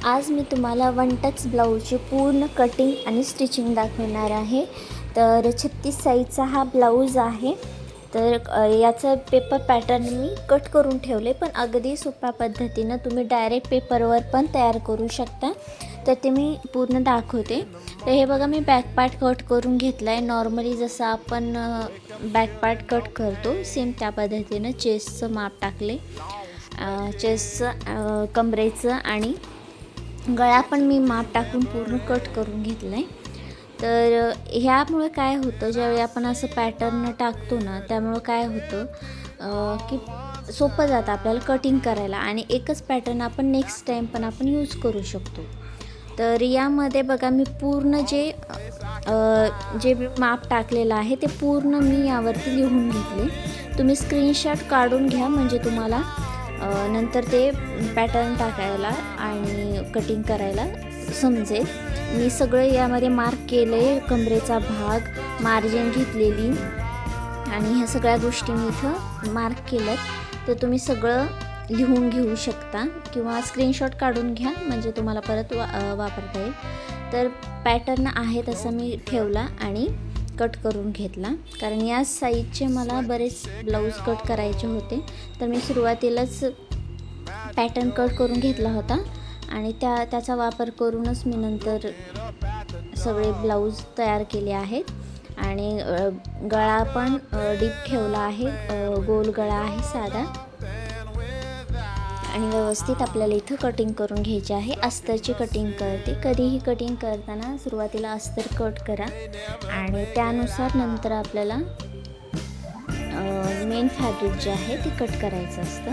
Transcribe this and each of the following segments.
आज मी तुम्हाला one Tux ब्लाऊजचे पूर्ण कटिंग आणि स्टिचिंग दाखवणार आहे। तर 36 साईजचा हा ब्लाऊज आहे। तर याचं पेपर पॅटर्न मी कट करून ठेवले, पण अगदी सोप्या पद्धतीनं तुम्ही डायरेक्ट पेपरवर पण तयार करू शकता। तर ते मी पूर्ण दाखवते। तर हे बघा, मी बॅक पार्ट कट करून घेतला आहे। नॉर्मली जसं आपण बॅक पार्ट कट करतो सेम त्या पद्धतीनं चेस्टचं माप टाकले, चेस्टचं, कमरेचं आणि गळा पण मी माप टाकून पूर्ण कट करून घेतलं आहे। तर ह्यामुळे काय होतं, ज्यावेळी आपण असं पॅटर्न टाकतो ना, त्यामुळं काय होतं की सोपं जातं आपल्याला कटिंग करायला आणि एकच पॅटर्न आपण नेक्स्ट टाईम पण आपण यूज करू शकतो। तर यामध्ये बघा, मी पूर्ण जे माप टाकलेलं आहे ते पूर्ण मी यावरती लिहून घेतले। तुम्ही स्क्रीनशॉट काढून घ्या, म्हणजे तुम्हाला नंतर ते पॅटर्न टाकायला आणि कटिंग करायला समजेल। मी सगळं यामध्ये मार्क केले, कमरेचा भाग, मार्जिन घेतलेली आणि ह्या सगळ्या गोष्टी मी इथं मार्क केल्यात। तर तुम्ही सगळं लिहून घेऊ शकता किंवा स्क्रीनशॉट काढून घ्या, म्हणजे तुम्हाला परत वापरता येईल। तर पॅटर्न आहे तसा मी ठेवला आणि कट करून घेतला, कारण या साईजचे मला बरेच ब्लाऊज कट करायचे होते। तर मी सुरुवातीलाच पॅटर्न कट करून घेतला होता आणि त्याचा वापर करूनच मी नंतर सगळे ब्लाऊज तयार केले आहेत। आणि गळा पण डीप ठेवला आहे, गोल गळा आहे साधा, आणि व्यवस्थित आपल्याला इथं कटिंग करून घ्यायची आहे। अस्तरची कटिंग करते। कधीही कटिंग करताना सुरुवातीला अस्तर कट करा आणि त्यानुसार नंतर आपल्याला मेन फॅब्रिक जे आहे ते कट करायचं असतं।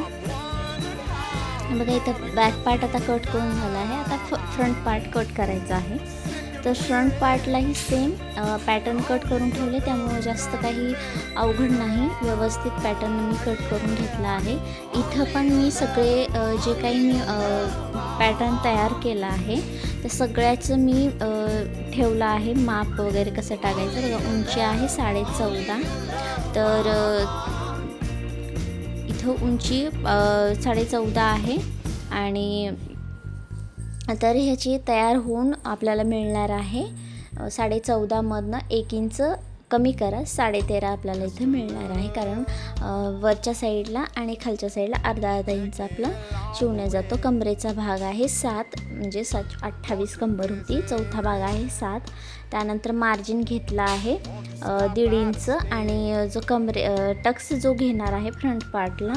बघा, इथं बॅक पार्ट आता कट करून झाला आहे। आता फ्रंट पार्ट कट करायचा आहे। तर फ्रंट पार्टलाही सेम पॅटर्न कट करून ठेवले, त्यामुळे जास्त काही अवघड नाही, व्यवस्थित पॅटर्न मी कट करून घेतला आहे। इथं पण मी सगळे जे काही मी पॅटर्न तयार केला आहे ते सगळ्याचं मी ठेवलं आहे माप वगैरे कसं टाकायचं। बघा, उंची आहे 14.5, तर इथं उंची 14.5 आहे आणि तर ह्याची तयार होऊन आपल्याला मिळणार आहे 14.5 मधनं 1 इंच कमी करा, 13.5 आपल्याला इथं मिळणार आहे, कारण वरच्या साईडला आणि खालच्या साईडला अर्धा इंच आपला शिवण्या जातो। कमरेचा भाग आहे 7, म्हणजे 28 कंबर होती, चौथा भाग आहे 7। त्यानंतर मार्जिन घेतला आहे 1.5 इंच आणि जो टक्स जो घेणार आहे फ्रंट पार्टला,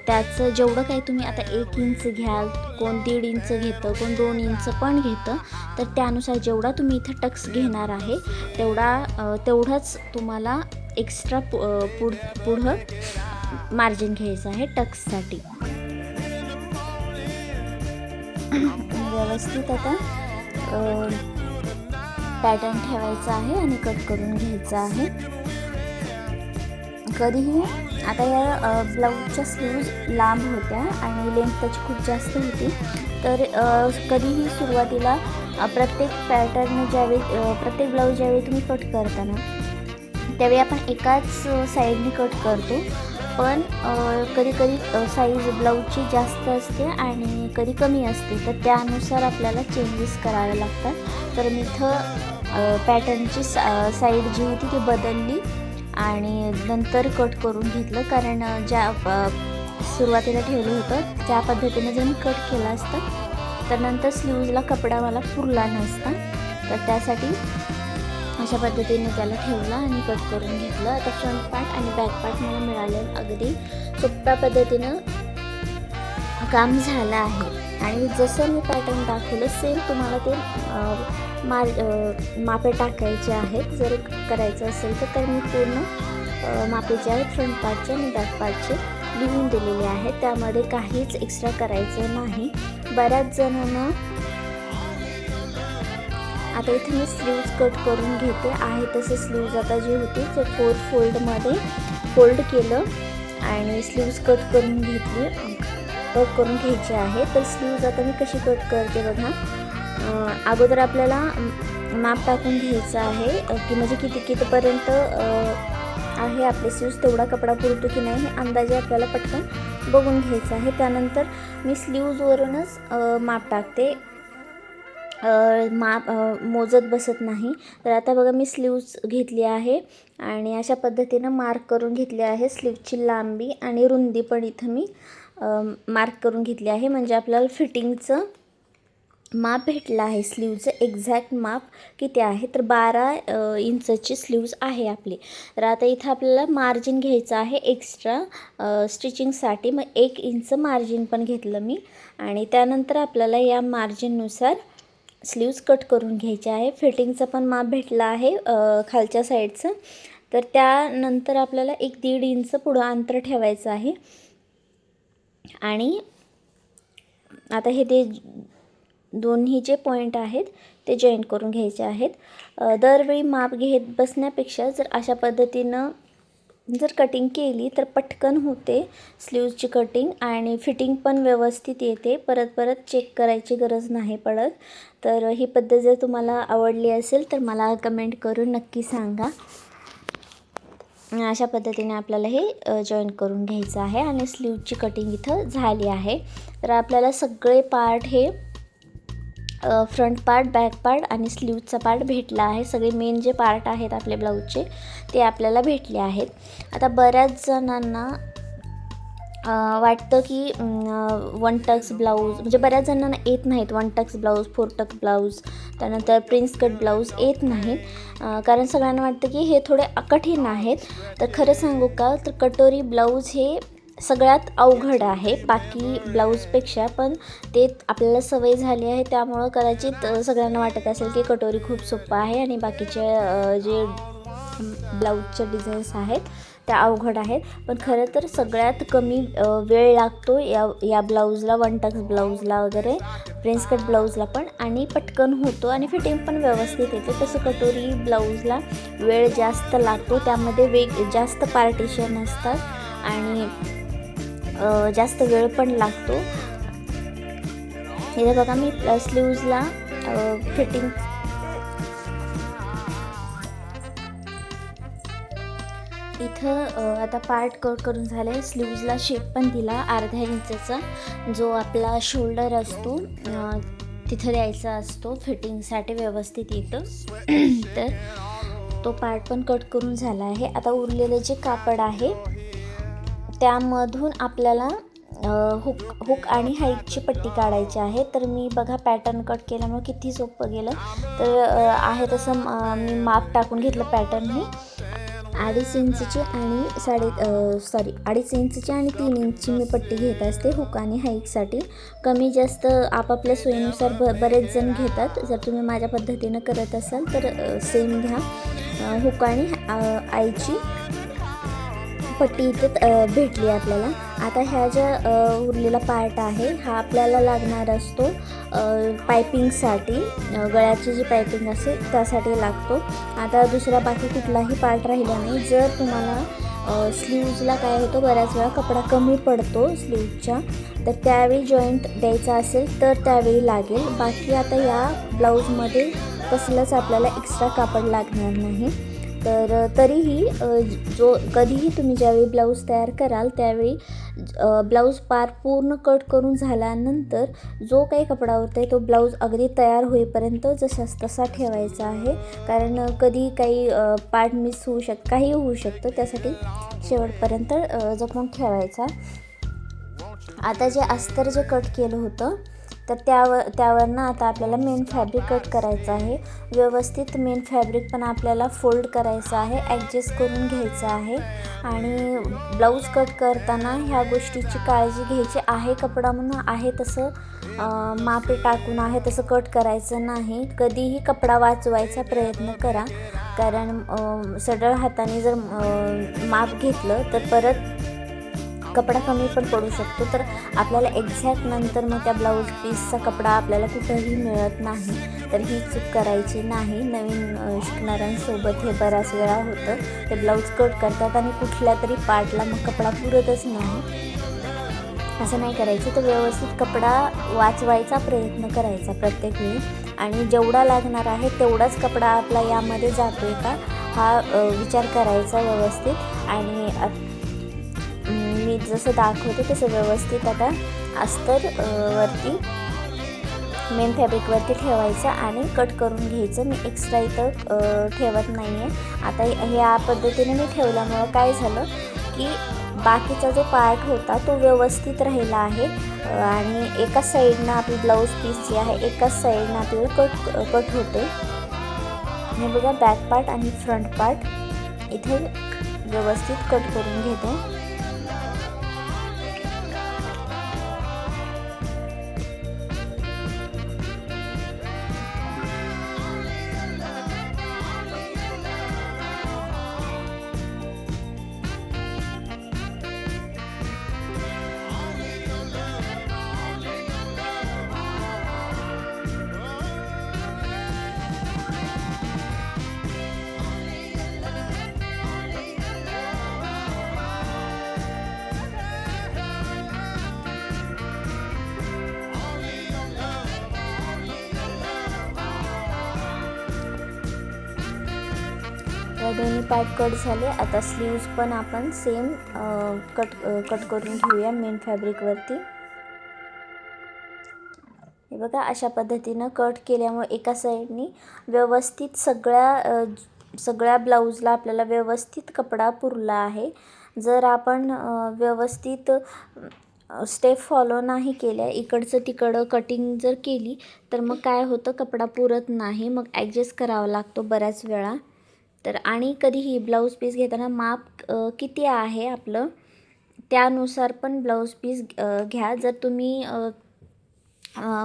त्याचं जेवढं काही तुम्ही आता 1 इंच घ्याल, कोण 1.5 इंच घेतं, कोण 2 इंच पण घेतं, तर त्यानुसार जेवढा तुम्ही इथं टक्स घेणार आहे तेवढंच तुम्हाला एक्स्ट्रा पुढं मार्जिन घ्यायचं आहे टक्ससाठी। व्यवस्थित आता पॅटर्न ठेवायचा आहे आणि कट करून घ्यायचा आहे। कधीही आता या ब्लाऊजच्या स्लीव्ज लांब होत्या आणि लेंथ त्याची खूप जास्त होती, तर कधीही सुरुवातीला प्रत्येक पॅटर्न प्रत्येक ब्लाऊज ज्यावेळी तुम्ही कट करताना त्यावेळी आपण एकाच साईडने कट करतो, पण कधी साईज ब्लाऊजची जास्त असते आणि कधी कमी असते, तर त्यानुसार आपल्याला चेंजेस करावे लागतात। तर मी इथं पॅटर्नची साईड जी होती ती बदलली आणि नंतर कट करून घेतलं, कारण ज्या सुरुवातीला ठेवलं होतं त्या पद्धतीने जर मी कट केला असता तर नंतर स्लीव्जला कपडा मला पुरला नसता। तर त्यासाठी अशा पद्धतीने त्याला ठेवलं आणि कट करून घेतलं। आता फ्रंट पार्ट आणि बॅक पार्ट मला मिळालेलं अगदी सोप्या पद्धतीनं काम झालं आहे आणि जसं मी पॅटर्न दाखवलं सेम तुम्हाला ते मापे टाकायचे आहेत। जर करायचं असेल तर मी पूर्ण मापेचे आहेत फ्रंट पार्टचे आणि बॅक पार्टचे लिहून दिलेले आहेत, त्यामध्ये काहीच एक्स्ट्रा करायचं नाही। बऱ्याच जणांना आता इथे मी स्लीव्ज कट करून घेते आहे, तसे स्लीव्ज आता जी होती ते 4 फोल्डमध्ये फोल्ड केलं आणि स्लीव्ज कट करून घ्यायची आहे। तर स्लीव्ज आता मी कशी कट करते बघा, अगोदर आपल्याला माप टाकून घ्यायचं आहे की म्हणजे कितीपर्यंत आहे आपले स्लीव्ज, तेवढा कपडा पुरतो की नाही हे अंदाजे आपल्याला पटकन बघून घ्यायचं आहे। त्यानंतर मी स्लीव्जवरूनच माप टाकते माप मोजत बसत नाही. तर आता बघा मी स्लीव्ज घेतली आहे आणि अशा पद्धतीनं मार्क करून घेतली आहे. स्लीवची लांबी आणि रुंदी पण इथं मी मार्क करून घेतली आहे, म्हणजे आपल्याला फिटिंगचं माप भेटलं आहे. स्लीवचं एक्झॅक्ट माप किती आहे, तर 12 इंचची स्लीव्ज आहे आपली. तर आता इथं आपल्याला मार्जिन घ्यायचं आहे एक्स्ट्रा स्टिचिंगसाठी. मग 1 इंच मार्जिन पण घेतलं मी आणि त्यानंतर आपल्याला या मार्जिननुसार स्लीव्ज कट करून घ्यायचे आहे. फिटिंगचं पण माप भेटलं आहे खालच्या साईडचं. तर त्यानंतर आपल्याला 1-1.5 इंच पुढं अंतर ठेवायचं आहे आणि आता हे ते दोन्ही जे पॉईंट आहेत ते जॉईंट करून घ्यायचे आहेत. दरवेळी माप घेत बसण्यापेक्षा जर अशा पद्धतीनं जर कटिंग केली तर पटकन होते स्लीव्जची कटिंग आणि फिटिंग पण व्यवस्थित येते. परत परत चेक करायची गरज नाही पडत. तर ही पद्धत जर तुम्हाला आवडली असेल तर मला कमेंट करून नक्की सांगा. अशा पद्धतीने आपल्याला हे जॉईन करून घ्यायचं आहे आणि स्लीवची कटिंग इथं झाली आहे. तर आपल्याला सगळे पार्ट हे फ्रंट पार्ट, बॅक पार्ट आणि स्लीवचा पार्ट भेटला आहे. सगळे मेन जे पार्ट आहेत आपले ब्लाऊजचे ते आपल्याला भेटले आहेत. आता बऱ्याच जणांना वाटतं की 1 टक्स ब्लाऊज म्हणजे बऱ्याच जणांना येत नाहीत. 1 टक्स ब्लाऊज, 4 टक्स ब्लाऊज, त्यानंतर प्रिन्स कट ब्लाऊज येत नाहीत. कारण सगळ्यांना वाटतं की हे थोडे कठीण आहेत. तर खरं सांगू का, तर कटोरी ब्लाऊज हे सगळ्यात अवघड आहे बाकी ब्लाऊजपेक्षा. पण ते आपल्याला सवय झाली आहे त्यामुळं कदाचित सगळ्यांना वाटत असेल की कटोरी खूप सोपं आहे आणि बाकीचे जे ब्लाऊजचे डिझाईन्स आहेत त्या अवघड आहेत. पण खरं तर सगळ्यात कमी वेळ लागतो या ब्लाऊजला, 1 टक्स ब्लाऊजला वगैरे, प्रिन्स कट ब्लाऊजला पण, आणि पटकन होतो आणि फिटिंग पण व्यवस्थित येते. तसं कटोरी ब्लाऊजला वेळ जास्त लागतो, त्यामध्ये जास्त पार्टिशन असतात आणि जास्त वेळ पण लागतो. हे बघा मी स्लीव्जला फिटिंग इथं आता पार्ट कट करून झाले. स्लीव्जला शेप पण दिला अर्ध्या इंचचा, जो आपला शोल्डर असतो तिथं द्यायचा असतो, फिटिंगसाठी व्यवस्थित येतं. तर तो पार्ट पण कट करून झाला आहे. आता उरलेलं जे कापड आहे त्यामधून आपल्याला हुक आणि हाईटची पट्टी काढायची आहे. तर मी बघा पॅटर्न कट केल्यामुळे किती सोपं गेलं. तर आहे तसं मी माप टाकून घेतलं पॅटर्नने. 2.5 इंचची आणि 2.5 इंचची आणि 3 इंचची मी पट्टी घेत असते हुक आणि हाईटसाठी. कमी जास्त आपापल्या सोयीनुसार बरेच जण घेतात. जर तुम्ही माझ्या पद्धतीनं करत असाल तर सेम घ्या. हुक आणि आईची पट्टी इथं भेटली आपल्याला. आता ह्या ज्या उरलेला पार्ट आहे हा आपल्याला लागणार असतो पायपिंगसाठी. गळ्याची जी पायपिंग असेल त्यासाठी लागतो. आता दुसरा बाकी कुठलाही पार्ट राहिला नाही. जर तुम्हाला स्लीव्जला काय होतं, बऱ्याच वेळा कपडा कमी पडतो स्लीव्जच्या, तर त्यावेळी जॉईंट द्यायचा असेल तर त्यावेळी लागेल. बाकी आता या ब्लाऊजमध्ये कसलंच आपल्याला एक्स्ट्रा कापड लागणार नाही. तर तरीही कधीही तुम्ही ज्यावेळी ब्लाऊज तयार कराल त्यावेळी ब्लाऊज पूर्ण कट करून झाल्यानंतर जो काही कपडा उरतो आहे तो ब्लाऊज अगदी तयार होईपर्यंत जसाच तसा ठेवायचा आहे. कारण कधी काही पार्ट मिस होऊ काही होऊ शकतं, त्यासाठी शेवटपर्यंत जपून ठेवायचा. आता जे अस्तर जे कट केलं होतं तर त्यावरनं आता आपल्याला मेन फॅब्रिक कट करायचं आहे. व्यवस्थित मेन फॅब्रिक पण आपल्याला फोल्ड करायचं आहे, ॲडजस्ट करून घ्यायचं आहे. आणि ब्लाऊज कट करताना ह्या गोष्टीची काळजी घ्यायची आहे. कपडा म्हणून आहे तसं मापे टाकून आहे तसं कट करायचं नाही. कधीही कपडा वाचवायचा प्रयत्न करा, कारण सरळ हाताने जर माप घेतलं तर परत कपडा कमी पण पडू शकतो. तर आपल्याला एक्झॅक्ट नंतर मग त्या ब्लाऊज पीसचा कपडा आपल्याला कुठंही मिळत नाही. तर ही चूक करायची नाही. नवीन शिकणाऱ्यांसोबत हे बऱ्याच वेळा होतं. ते ब्लाऊज कट करतात आणि कुठल्या तरी पार्टला मग कपडा पुरतच नाही. असं नाही करायचं. तर व्यवस्थित कपडा वाचवायचा प्रयत्न करायचा प्रत्येक वेळी. आणि जेवढा लागणार आहे तेवढाच कपडा आपला यामध्ये जातो आहे का हा विचार करायचा व्यवस्थित. आणि मी जसं दाखवते तसं व्यवस्थित आता अस्तर वरती मेन फॅब्रिकवरती ठेवायचं आणि कट करून घ्यायचं. मी एक्स्ट्रा इथं ठेवत नाही आहे. आता ह्या पद्धतीने मी ठेवल्यामुळं काय झालं की बाकीचा जो पार्ट होता तो व्यवस्थित राहिला आहे आणि एकाच साईडनं आपली ब्लाऊज पीस जी आहे एकाच साईडनं आपल्याला कट होते. हे बघा, बॅक पार्ट आणि फ्रंट पार्ट इथे व्यवस्थित कट करून घेते. दोन्ही पार्ट कट झाले. आता स्लीव्ज पण आपण सेम कट करून घेऊया मेन फॅब्रिकवरती. हे बघा, अशा पद्धतीनं कट केल्यामुळे एका साईडनी व्यवस्थित सगळ्या ब्लाऊजला आपल्याला व्यवस्थित कपडा पुरला आहे. जर आपण व्यवस्थित स्टेप फॉलो नाही केल्या, इकडचं तिकडं कटिंग जर केली तर मग काय होतं, कपडा पुरत नाही, मग ॲडजस्ट करावा लागतो बऱ्याच वेळा. तर आणि कधीही ब्लाऊज पीस घेताना माप किती आहे आपलं त्यानुसार पण ब्लाऊज पीस घ्या. जर तुम्ही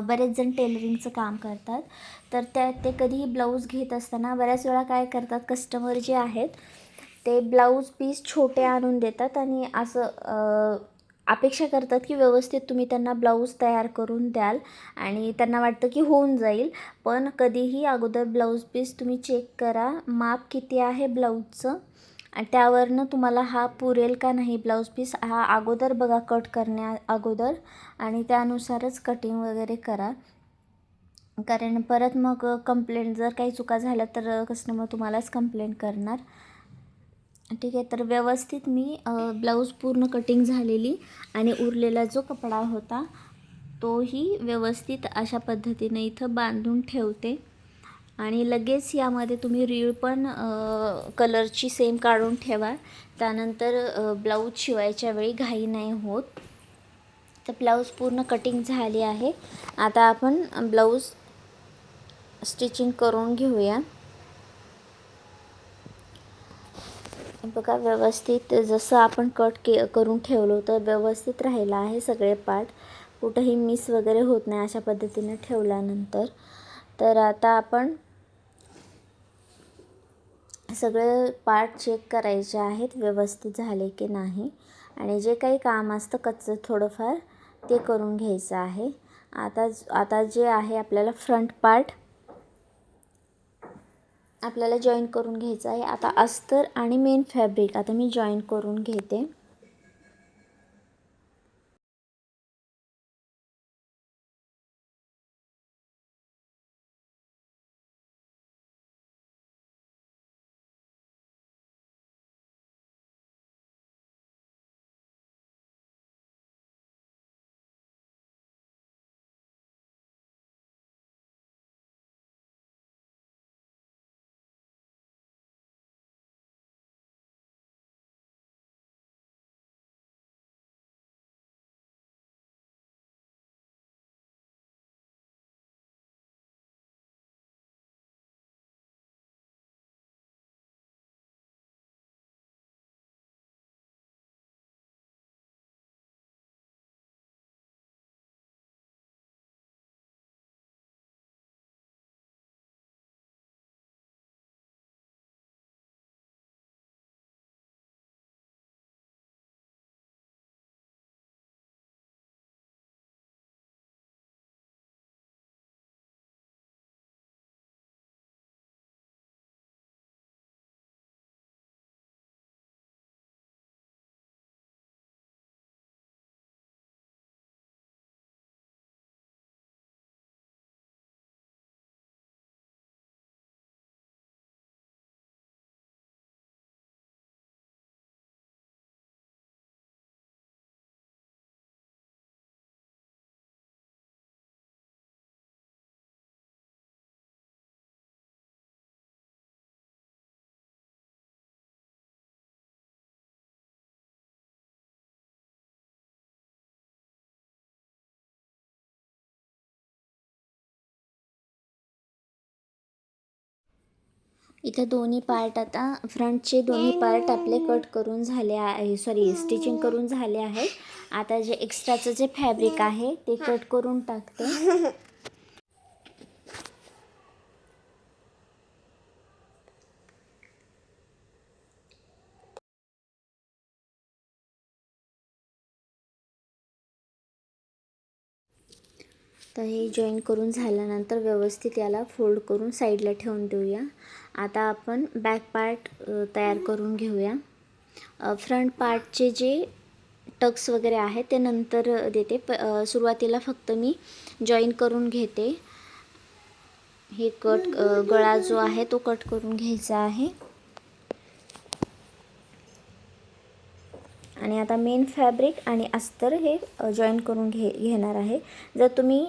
बरेच जण टेलरिंगचं काम करतात तर ते कधीही ब्लाऊज घेत असताना बऱ्याच वेळा काय करतात, कस्टमर जे आहेत ते ब्लाऊज पीस छोटे आणून देतात आणि असं अपेक्षा करतात की व्यवस्थित तुम्ही त्यांना ब्लाऊज तयार करून द्याल आणि त्यांना वाटतं की होऊन जाईल. पण कधीही अगोदर ब्लाऊज पीस तुम्ही चेक करा, माप किती आहे ब्लाऊजचं आणि त्यावरनं तुम्हाला हा पुरेल का नाही ब्लाऊज पीस हा अगोदर बघा कट करण्या अगोदर आणि त्यानुसारच कटिंग वगैरे करा. कारण परत मग कंप्लेंट जर काही चुका झाल्या तर कस्टमर तुम्हालाच कंप्लेंट करणार. ठीक आहे, तर व्यवस्थित मी ब्लाऊज पूर्ण कटिंग झालेली आणि उरलेला जो कपडा होता तोही व्यवस्थित अशा पद्धतीने इथं बांधून ठेवते. आणि लगेच यामध्ये तुम्ही रीळ पण कलरची सेम काढून ठेवा, त्यानंतर ब्लाऊज शिवायच्या वेळी घाई नाही होत. तर ब्लाऊज पूर्ण कटिंग झाली आहे. आता आपण ब्लाऊज स्टिचिंग करून घेऊया. बघा, व्यवस्थित जसं आपण करून ठेवलं तर व्यवस्थित राहिला आहे. सगळे पार्ट कुठंही मिस वगैरे होत नाही अशा पद्धतीने ठेवल्यानंतर. तर आता आपण सगळे पार्ट चेक करायचे आहेत व्यवस्थित झाले की नाही आणि जे काही काम असतं कच्चं थोडंफार ते करून घ्यायचं आहे. आता जे आहे आपल्याला फ्रंट पार्ट आपल्याला जॉईन करून घ्यायचं आहे. आता अस्तर आणि मेन फॅब्रिक आता मी जॉईन करून घेते. इथं दोन्ही पार्ट आता फ्रंटचे दोन्ही पार्ट आपले कट करून झाले आहे, सॉरी स्टिचिंग करून झाले आहेत. आता जे एक्स्ट्राचं जे फॅब्रिक आहे ते कट करून टाकते. तर हे जॉईन करून झाल्यानंतर व्यवस्थित याला फोल्ड करून साईडला ठेवून देऊया. आता आपण बॅक पार्ट तयार करून घेऊया. फ्रंट पार्टचे जे टक्स वगैरे आहे ते नंतर देते. सुरुवातीला फक्त मी जॉईन करून घेते. हे गळा जो आहे तो कट करून घ्यायचा आहे. आणि आता मेन फॅब्रिक आणि अस्तर हे जॉईन करून घेणार आहे. जर तुम्ही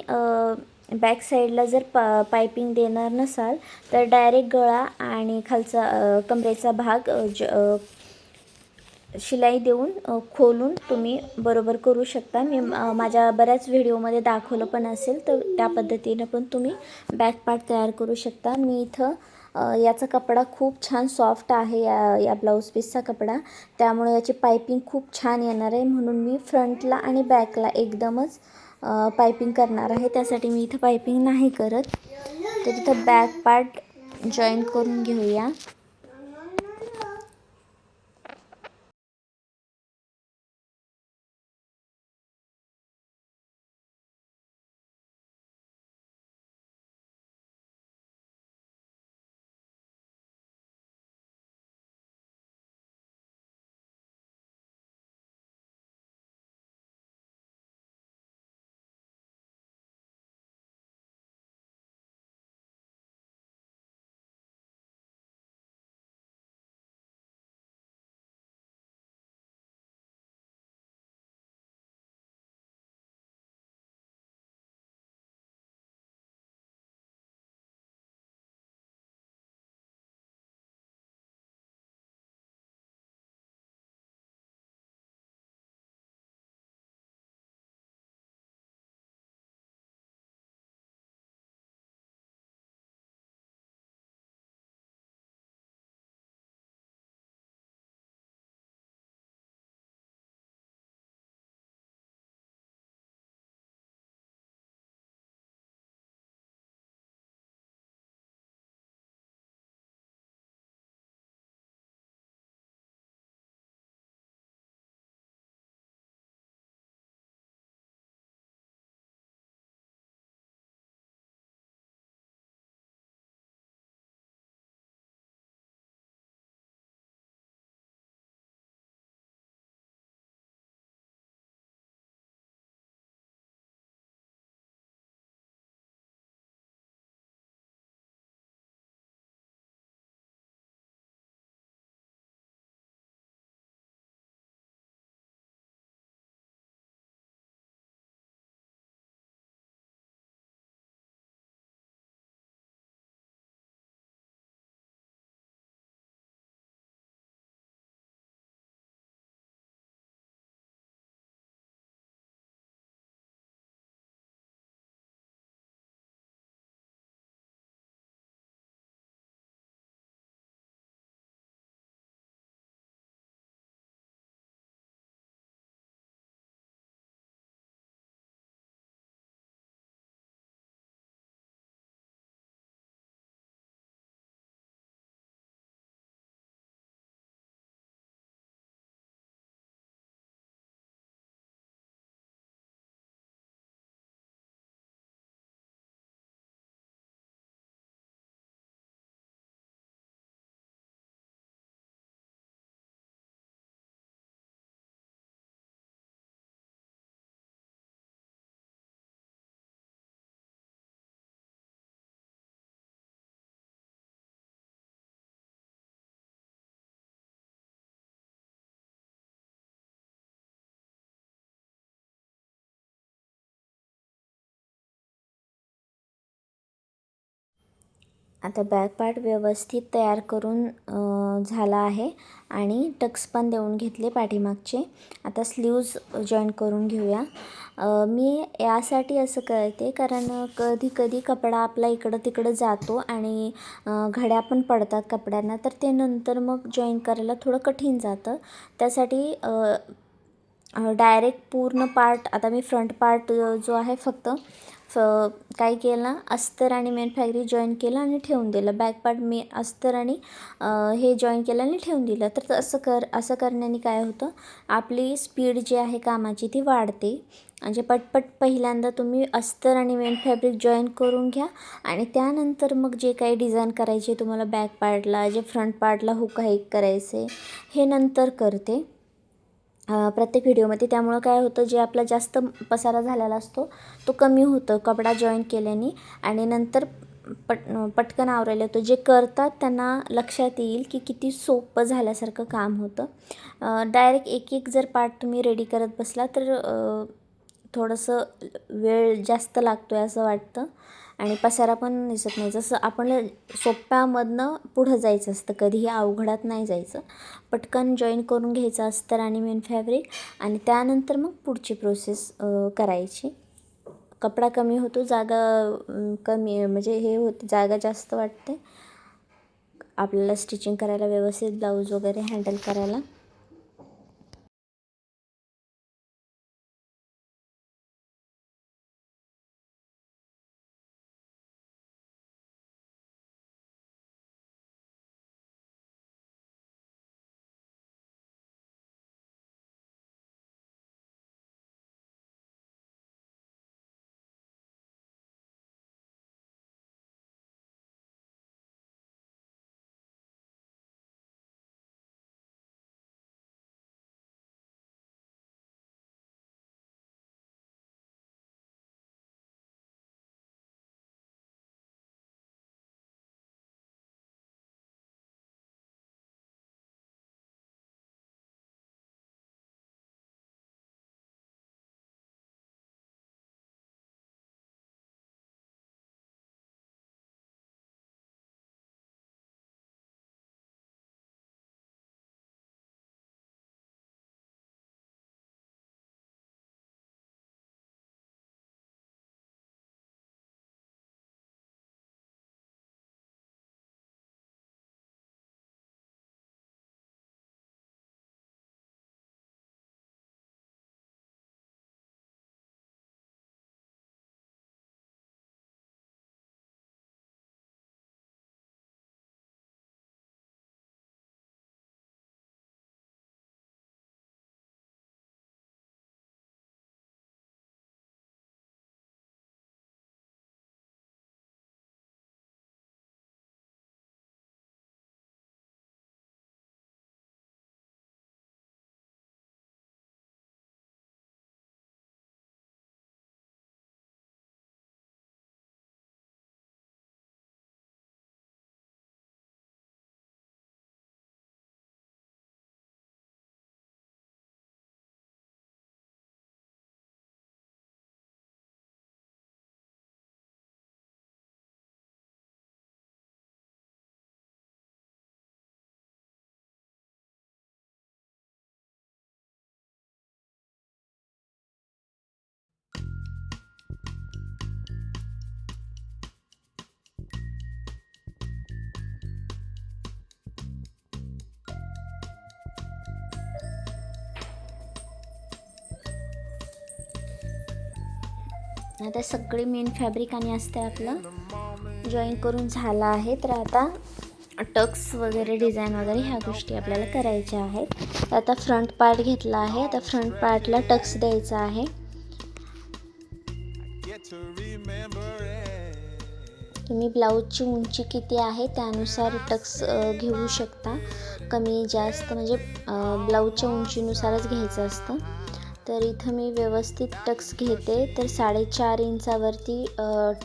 बॅक साईडला जर पायपिंग देणार नसाल तर डायरेक्ट गळा आणि खालचा कमरेचा भाग शिलाई देऊन खोलून तुम्ही बरोबर करू शकता. मी माझ्या बऱ्याच व्हिडिओमध्ये दाखवलं पण असेल, तर त्या पद्धतीनं पण तुम्ही बॅक पार्ट तयार करू शकता. मी इथं याचा कपडा खूप छान सॉफ्ट आहे, या ब्लाऊज पीसचा कपडा, त्यामुळे याची पायपिंग खूप छान येणार आहे. म्हणून मी फ्रंटला आणि बॅकला एकदमच पायपिंग करणार आहे. त्यासाठी मी इथं पायपिंग नाही करत. तर इथं बॅक पार्ट जॉईन करून घेऊया. आता बॅक पार्ट व्यवस्थित तयार करून झाला आहे आणि टक्स पण देऊन घेतले पाठीमागचे. आता स्लीव्ज जॉईन करून घेऊया. मी यासाठी असं करते कारण कधी कधी कपडा आपला इकडं तिकडं जातो आणि घड्या पण पडतात कपड्यांना, तर ते नंतर मग जॉईन करायला थोडं कठीण जातं. त्यासाठी डायरेक्ट पूर्ण पार्ट, आता मी फ्रंट पार्ट जो आहे फक्त काय केलं, अस्तर आणि मेन फॅब्रिक जॉईन केलं आणि ठेवून दिलं. बॅक पार्ट मी अस्तर आणि हे जॉईन केलं आणि ठेवून दिलं. तर असं करण्याने काय होतं, आपली स्पीड जी आहे कामाची ती वाढते. म्हणजे पटपट पहिल्यांदा तुम्ही अस्तर आणि मेन फॅब्रिक जॉईन करून घ्या आणि त्यानंतर मग जे काही डिझाईन करायचे तुम्हाला बॅक पार्टला, जे फ्रंट पार्टला हुक हाईक करायचे, हे नंतर करते प्रत्येक व्हिडिओमध्ये. त्यामुळं काय होतं, जे आपला जास्त पसारा झालेला असतो तो कमी होतं कपडा जॉईन केल्याने आणि नंतर पटकन आवरायला येतो. जे करतात त्यांना लक्षात येईल की किती सोपं झाल्यासारखं काम होतं. डायरेक्ट एक एक जर पार्ट तुम्ही रेडी करत बसला तर थोडंसं वेळ जास्त लागतो आहे असं वाटतं आणि पसारा पण दिसत नाही. जसं आपण सोप्यामधनं पुढं जायचं असतं, कधीही अवघडात नाही जायचं. पटकन जॉईन करून घ्यायचं अस्तर आणि मेन फॅब्रिक आणि त्यानंतर मग पुढची प्रोसेस करायची. कपडा कमी होतो, जागा कमी म्हणजे हे होते, जागा जास्त वाटते आपल्याला स्टिचिंग करायला, व्यवस्थित ब्लाऊज वगैरे हँडल करायला. आता सगळे मेन फॅब्रिक आणि अस्तर आपलं जॉईन करून झालं आहे. तर आता टक्स वगैरे डिझाईन वगैरे ह्या गोष्टी आपल्याला करायच्या आहेत. तर आता फ्रंट पार्ट घेतला आहे. आता फ्रंट पार्टला टक्स द्यायचा आहे. तुम्ही ब्लाऊजची उंची किती आहे त्यानुसार टक्स घेऊ शकता. कमी जास्त म्हणजे ब्लाऊजच्या उंचीनुसारच घ्यायचं असतं. तर इथं मी व्यवस्थित टक्स घेते. तर 4.5 इंचावरती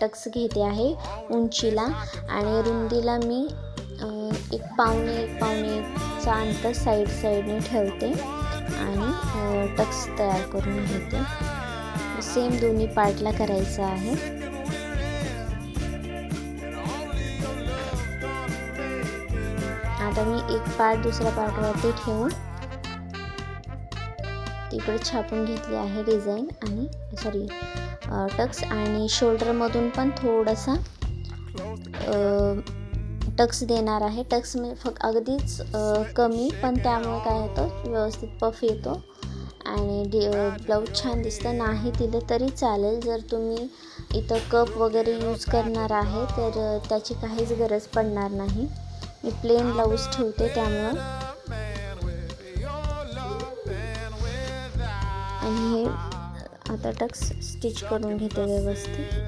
टक्स घेते आहे उंचीला आणि रुंदीला मी एक पावणेचा अंतर साईडने ठेवते आणि टक्स तयार करून घेते. सेम दोन्ही पार्टला करायचं आहे. आता आता मी एक पार्ट दुसऱ्या पार्टवरती ठेवून तिकडे छापून घेतली आहे डिझाईन आणि टक्स, आणि शोल्डरमधून पण थोडासा टक्स देणार आहे. टक्स अगदीच कमी, पण त्यामुळे काय होतं व्यवस्थित पफ येतो आणि ब्लाऊज छान दिसतं. नाही दिलं तरी चालेल, जर तुम्ही इथं कप वगैरे यूज करणार आहे तर त्याची काहीच गरज पडणार नाही. मी प्लेन ब्लाऊज ठेवते त्यामुळं. आणि हे आता टक्स स्टिच करून घेते व्यवस्थित.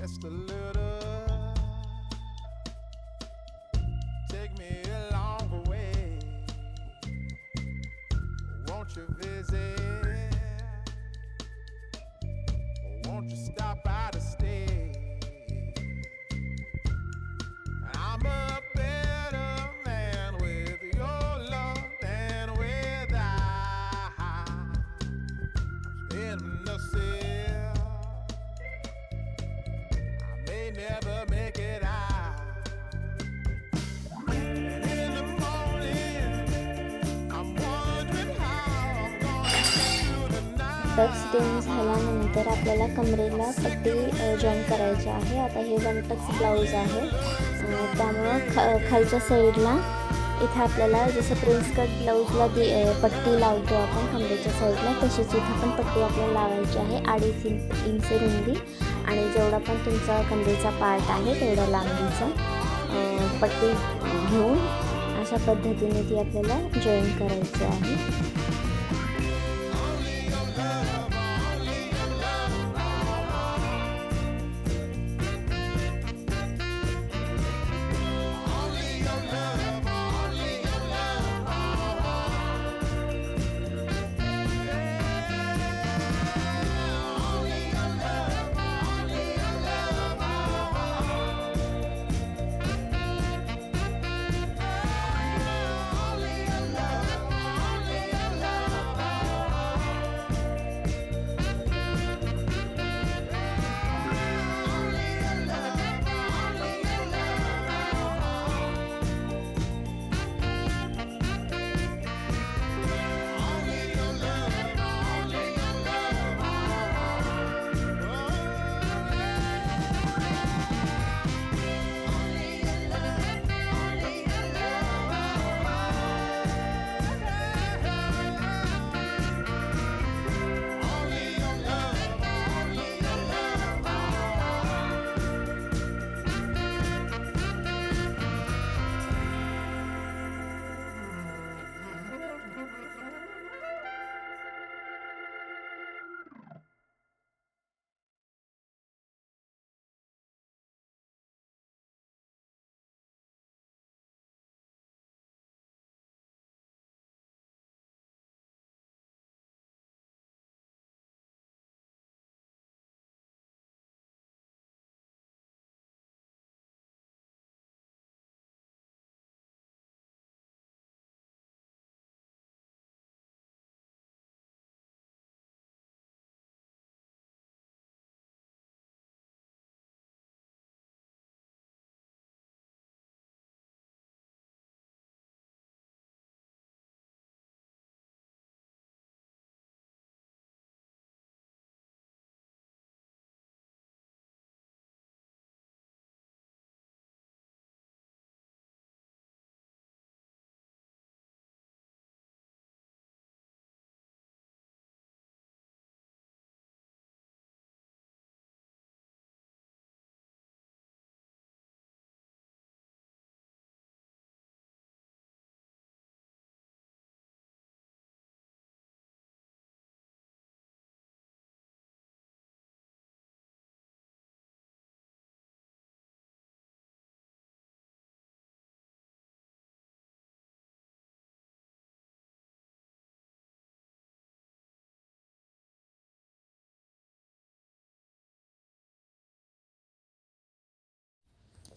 Just a little, take me along the way. Won't you visit? Won't you stop by to stay? I'm a better man with your love than without. In the sea, never make it out. And in the morning, I'm wondering how I'm gonna get through the night. टक्स देऊन झाल्यानंतर आपल्याला कमरेला पट्टी join करायची आहे. आता हे 1 टक्स ब्लाऊज आहे, त्यामुळं खालच्या साईडला इथं आपल्याला जसं प्रिन्स कट ब्लाऊजला पट्टी लावतो आपण कमरेच्या साईडला, तशीच इथं पण पट्टी आपल्याला लावायची आहे. 2.5 इंच रुंदी आणि जेवढा पण तुमचा कमरेचा पार्ट आहे तेवढा लांबीचा पट्टी घेऊन अशा पद्धतीने ती आपल्याला जॉईन करायची आहे.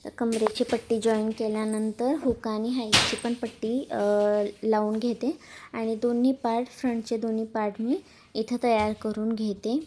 तर कमरेची पट्टी जॉईन केल्यानंतर हुक आणि हाईटची पण पट्टी लावून घेते आणि दोन्ही पार्ट, फ्रंटचे दोन्ही पार्ट मी इथं तयार करून घेते.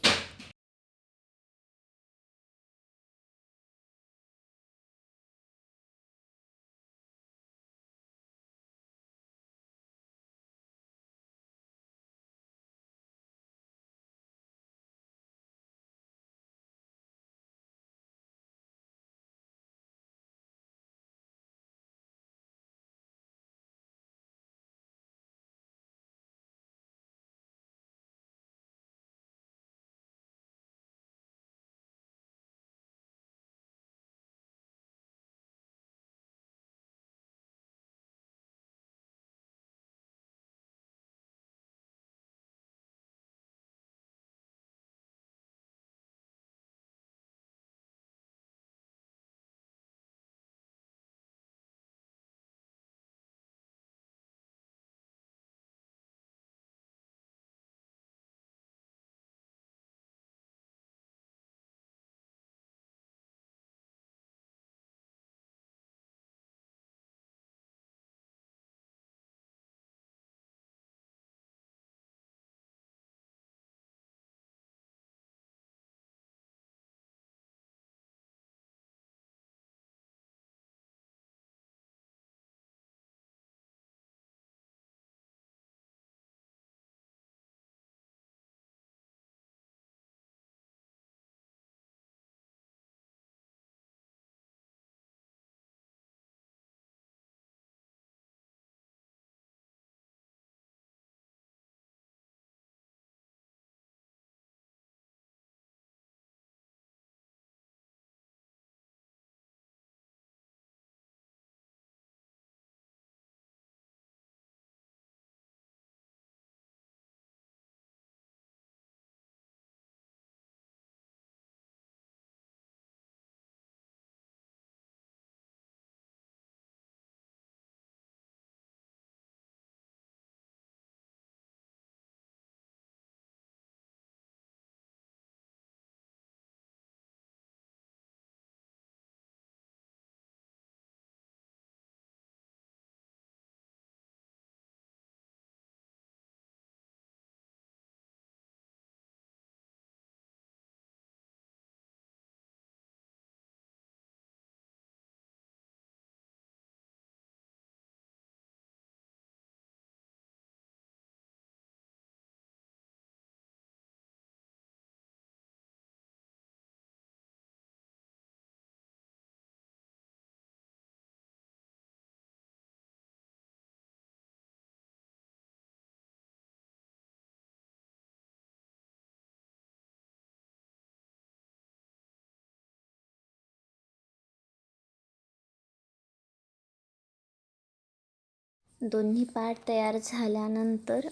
दोन्ही पार्ट तयार झाल्यानंतर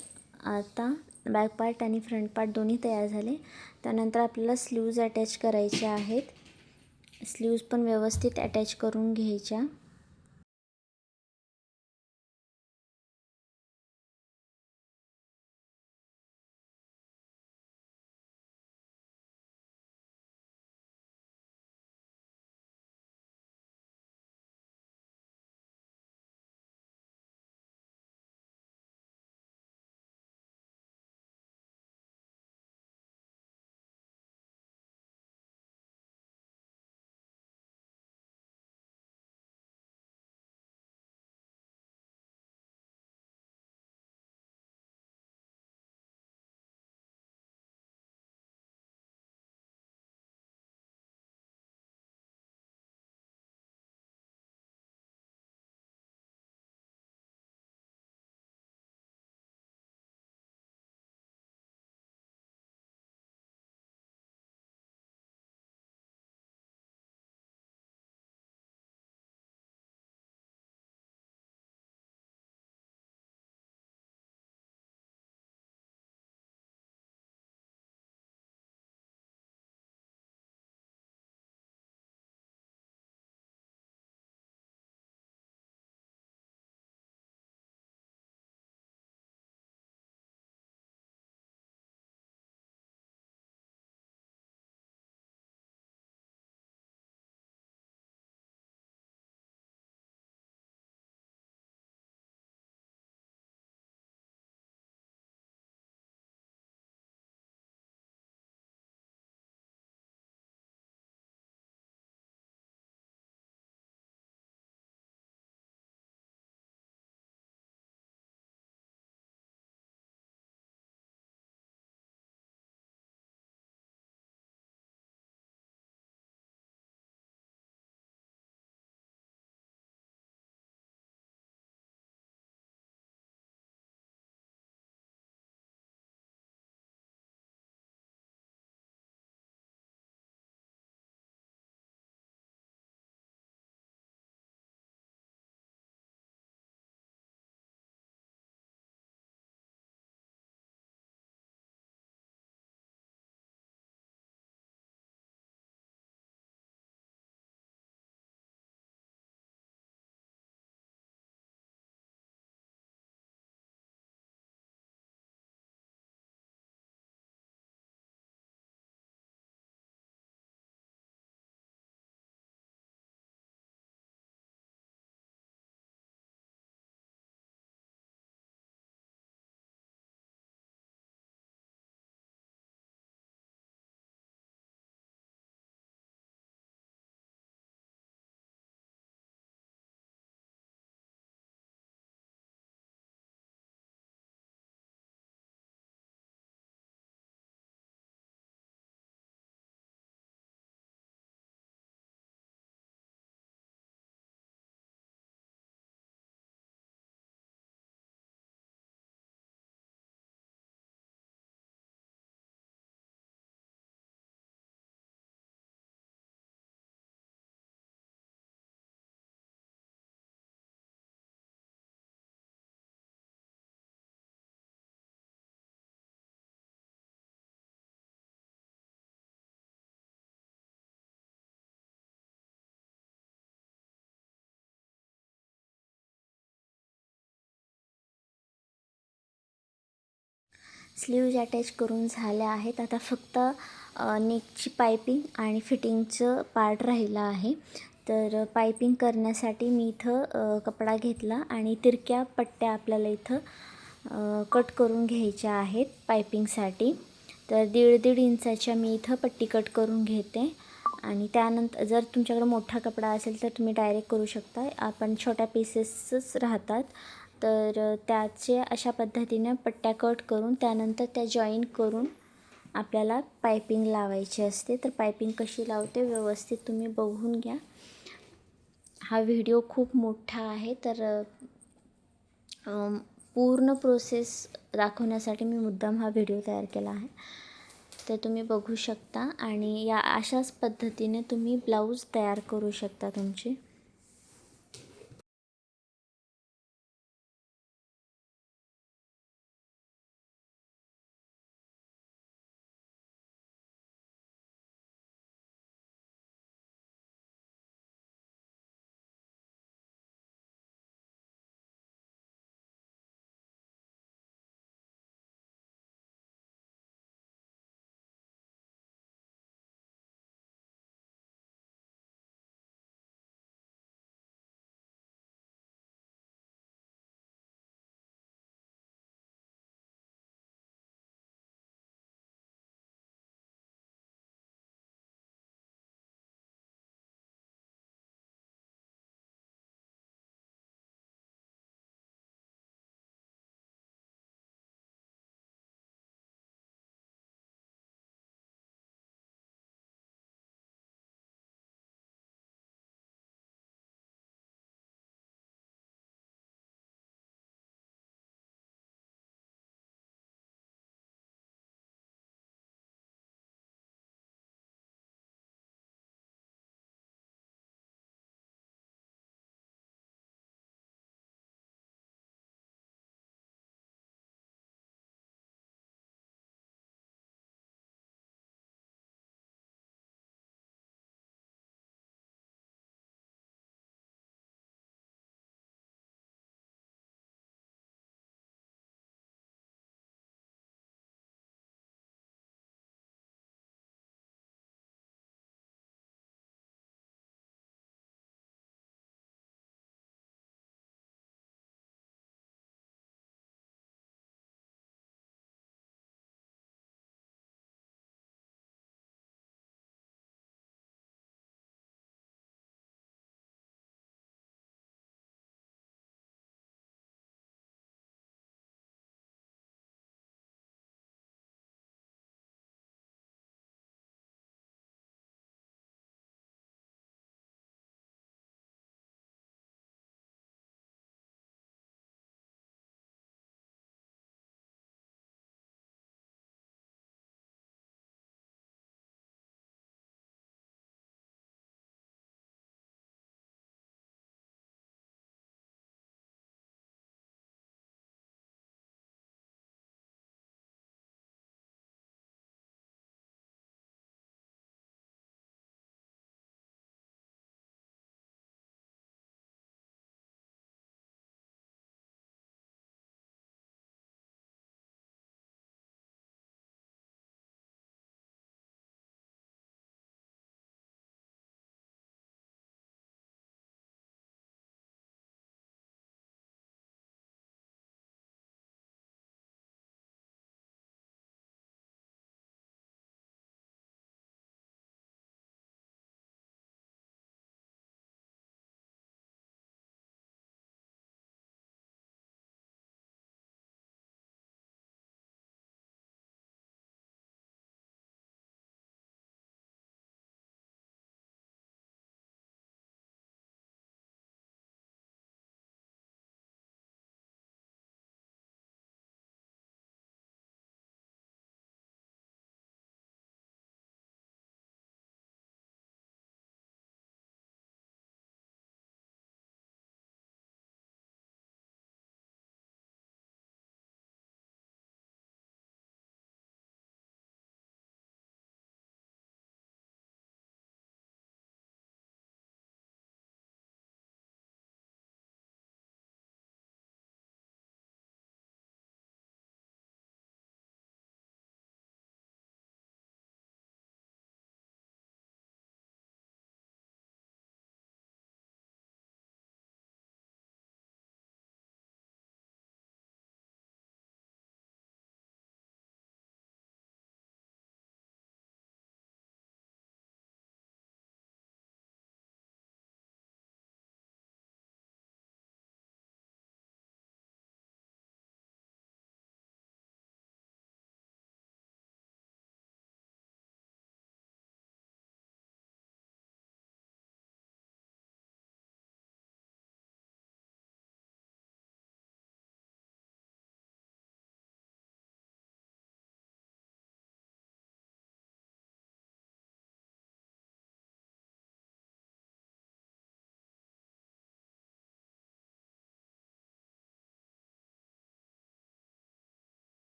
आता बॅक पार्ट आणि फ्रंट पार्ट दोन्ही तयार झाले. त्यानंतर आपल्याला स्लीव्ज अटॅच करायच्या आहेत. स्लीव्ज पण व्यवस्थित अटॅच करून घ्यायच्या. स्लीव्ज अटॅच करून झाल्या आहेत. आता फक्त नेकची पायपिंग आणि फिटिंगचं पार्ट राहिलं आहे. तर पायपिंग करण्यासाठी मी इथं कपडा घेतला आणि तिरक्या पट्ट्या आपल्याला इथं कट करून घ्यायच्या आहेत पायपिंगसाठी. तर 1.5 इंचाच्या मी इथं पट्टी कट करून घेते. आणि त्यानंतर जर तुमच्याकडे मोठा कपडा असेल तर तुम्ही डायरेक्ट करू शकता. आपण छोट्या पीसेसच राहतात तर त्याचे अशा पद्धतीने पट्ट्या कट करून त्यानंतर त्या जॉईन करून आपल्याला पायपिंग लावायची असते. तर पायपिंग कशी लावते व्यवस्थित तुम्ही बघून घ्या. हा व्हिडिओ खूप मोठा आहे तर पूर्ण प्रोसेस दाखवण्यासाठी मी मुद्दाम हा व्हिडिओ तयार केला आहे. तर तुम्ही बघू शकता आणि या अशाच पद्धतीने तुम्ही ब्लाऊज तयार करू शकता तुमचे.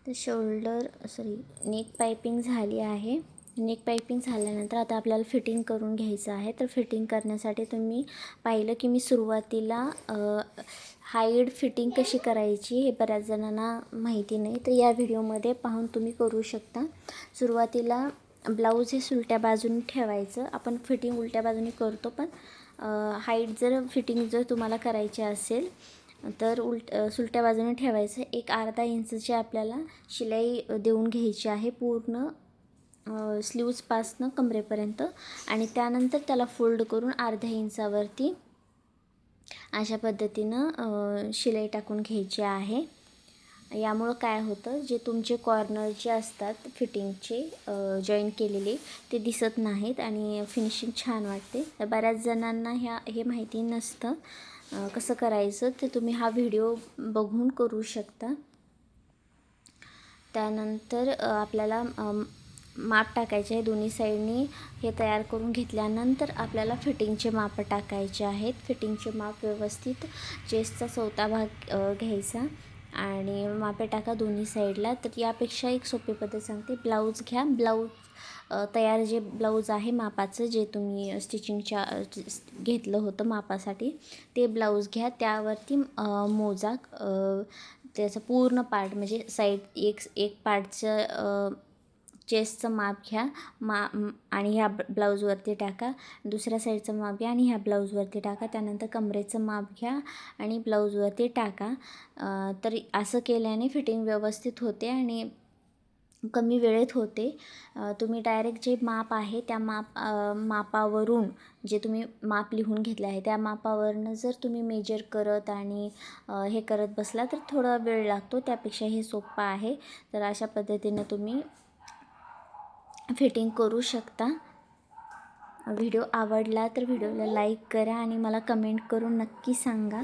तर नेक पायपिंग झाली आहे. नेक पायपिंग झाल्यानंतर आता आपल्याला फिटिंग करून घ्यायचं आहे. तर फिटिंग करण्यासाठी तुम्ही पाहिलं की मी सुरुवातीला हाईड फिटिंग कशी करायची हे बऱ्याच जणांना माहिती नाही, तर या व्हिडिओमध्ये पाहून तुम्ही करू शकता. सुरुवातीला ब्लाऊज हे उलट्या बाजूने ठेवायचं. आपण फिटिंग उलट्या बाजूने करतो, पण फिटिंग जर तुम्हाला करायची असेल तर सुलट्या बाजूने ठेवायचं. एक अर्धा इंचची आपल्याला शिलाई देऊन घ्यायची आहे पूर्ण स्लीव्जपासनं कमरेपर्यंत, आणि त्यानंतर त्याला फोल्ड करून अर्ध्या इंचावरती अशा पद्धतीनं शिलाई टाकून घ्यायची आहे. यामुळं काय होतं, जे तुमचे कॉर्नर जे असतात फिटिंगचे जॉईन केलेले ते दिसत नाहीत आणि फिनिशिंग छान वाटते. तर बऱ्याच जणांना हे माहिती नसतं कसं करायचं, ते तुम्ही हा व्हिडिओ बघून करू शकता. त्यानंतर आपल्याला माप टाकायचे आहे दोन्ही साईडनी. हे तयार करून घेतल्यानंतर आपल्याला फिटिंगचे माप टाकायचे आहेत. फिटिंगचे माप व्यवस्थित चेस्टचा चौथा भाग घ्यायचा आणि मापे टाका दोन्ही साईडला. तर यापेक्षा एक सोपी पद्धत सांगते. ब्लाऊज घ्या. तयार जे ब्लाऊज आहे मापाचं, जे तुम्ही स्टिचिंगच्या घेतलं होतं मापासाठी, ते ब्लाऊज घ्या. त्यावरती मोजा त्याचं पूर्ण पार्ट, म्हणजे साईड एक पार्टचं चेस्टचं माप घ्या आणि ह्या ब्लाऊजवरती टाका. दुसऱ्या साईडचं माप घ्या आणि ह्या ब्लाऊजवरती टाका. त्यानंतर कमरेचं माप घ्या आणि ब्लाऊजवरती टाका. तर असं केल्याने फिटिंग व्यवस्थित होते आणि कमी वेळेत होते. तुम्ही डायरेक्ट जे माप आहे त्या मापावरून, जे तुम्ही माप लिहून घेतले आहे त्या मापावरनं जर तुम्ही मेजर करत आणि हे करत बसला तर थोडा वेळ लागतो. त्यापेक्षा हे सोपं आहे. तर अशा पद्धतीनं तुम्ही फिटिंग करू शकता. व्हिडिओ आवडला तर व्हिडिओला लाईक करा आणि मला कमेंट करून नक्की सांगा.